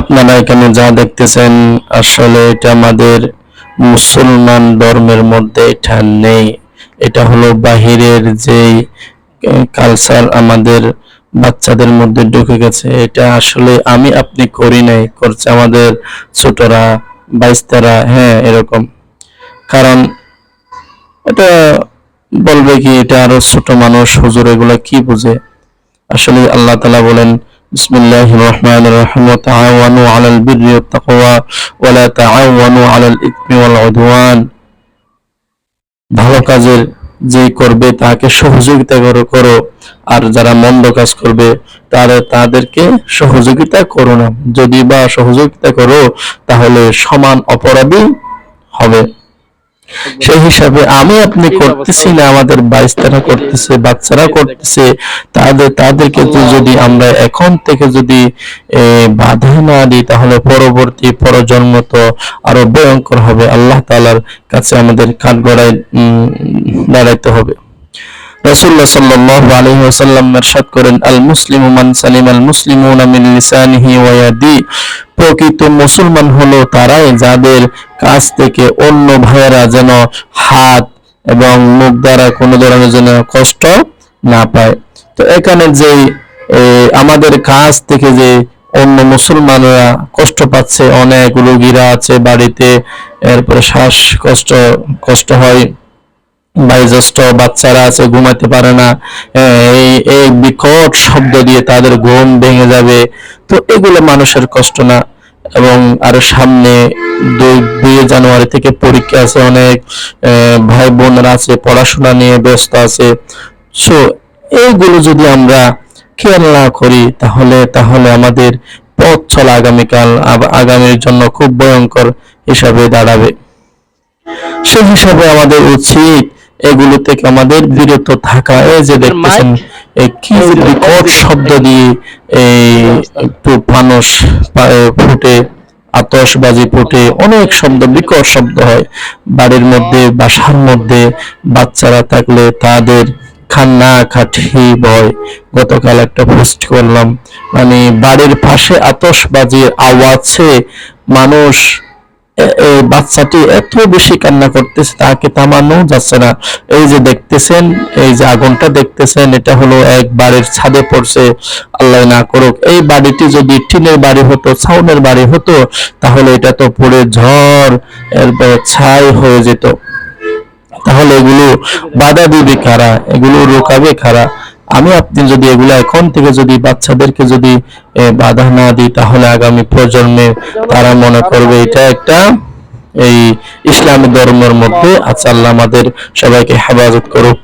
আপনারা এখানে যা দেখতেছেন আসলে এটা আমাদের মুসলমান ধর্মের মধ্যে এটা নেই। এটা হলো বাহিরের যেই কালচার আমাদের বাচ্চাদের মধ্যে ঢুকে গেছে। এটা আসলে আমি আপনি করি নাই, করছে আমাদের ছোটরা, বাইস্তারা, হ্যাঁ এরকম। কারণ এটা বলবে কি এটা আরো ছোট মানুষ, হুজুর এগুলা কি বুঝে। আসলে আল্লাহ তাআলা বলেন বিসমিল্লাহির রহমানির রহিম ওয়া তাআওয়ানু আলাল বিররি ওয়াত তাকওয়া ওয়া লা তাআওয়ানু আলাল ইসমি ওয়াল উদওয়ান। ভালো কাজের যে করবে তাকে সহযোগিতা করো, আর যারা মন্দ কাজ করবে তাদেরকে সহযোগিতা করো না। যদি বা সহযোগিতা করো তাহলে সমান অপরাধী হবে। সেই হিসাবে আমি আপনি করতেছি না, আমাদের বাইস্তারা করতেছে, বাচ্চারা করতেছে, তাদেরকে যদি আমরা এখন থেকে যদি বাধা না দিই তাহলে পরবর্তী পরজন্ম তো আরো ভয়ঙ্কর হবে। আল্লাহ তাআলার কাছে আমাদের কাঠগড়ায় দাঁড়াইতে হবে। রাসূলুল্লাহ সাল্লাল্লাহু আলাইহি ওয়াসাল্লাম ইরশাদ করেন, আল মুসলিমু মান সালিমাল মুসলিমুনা মিন লিসানিহি ওয়া ইয়াদি। প্রকৃত মুসলমান হলো তারাই যাদের কাছ থেকে অন্য ভাইয়েরা যেন হাত এবং মুখ দ্বারা কোনো ধরনের যেন কষ্ট না পায়। তো এখানে যে আমাদের কাছ থেকে যে অন্য মুসলমানরা কষ্ট পাচ্ছে, অনেক রোগীরা আছে বাড়িতে, এরপরে কষ্ট হয়, বয়োজ্যেষ্ঠ বাচ্চারা আছে ঘুমাতে পারে না, এই বিকট শব্দ দিয়ে তাদের ঘুম ভেঙে যাবে। তো এগুলো মানুষের কষ্ট না? এবং আর সামনে 2 জানুয়ারি থেকে পরীক্ষা আছে, অনেক ভাই বোনরা আছে পড়াশোনা নিয়ে ব্যস্ত আছে। সো এইগুলো যদি আমরা খেয়াল না করি তাহলে আমাদের পথ চলা আগামীর জন্য খুব ভয়ঙ্কর হিসাবে দাঁড়াবে। সেই হিসাবে আমাদের উচিত এগুলো থেকে আমাদের বিরত থাকা। এই যে দেখতেছেন কি বিকট শব্দ দিয়ে মানুষ ফুটে, আতশবাজি ফুটে, অনেক শব্দ, বিকট শব্দ হয় বাড়ির মধ্যে, বাসার মধ্যে। বাচ্চারা থাকলে তাদের কান্না কাঠি ভয়। গতকাল একটা পোস্ট করলাম, মানে বাড়ির পাশে আতশবাজির আওয়াজে মানুষ, বাচ্চাটি এত বেশি কান্না করতেছে তাকে থামানো যাচ্ছে না। এই যে দেখতেছেন, এই যে আগুনটা দেখতেছেন, এটা হলো এক বাড়ির ছাদে পড়ছে। আল্লাহ না করুক এই বাড়িটি যদি টিনের বাড়ি হতো, ছাউনের বাড়ি হতো, তাহলে এটা তো পুড়ে ঝড় এরপর ছাই হয়ে যেত। তাহলে এগুলো বাধা দিবে কারা, এগুলো রোকাবে কারা? আমি আপনি যদি এগুলো এখন থেকে যদি বাচ্চাদেরকে যদি বাধা না দিই তাহলে আগামী প্রজন্মে তারা মনে করবে এটা একটা এই ইসলামী ধর্মের মধ্যে আছে। আল্লাহ আমাদের সবাইকে হেফাজত করুক।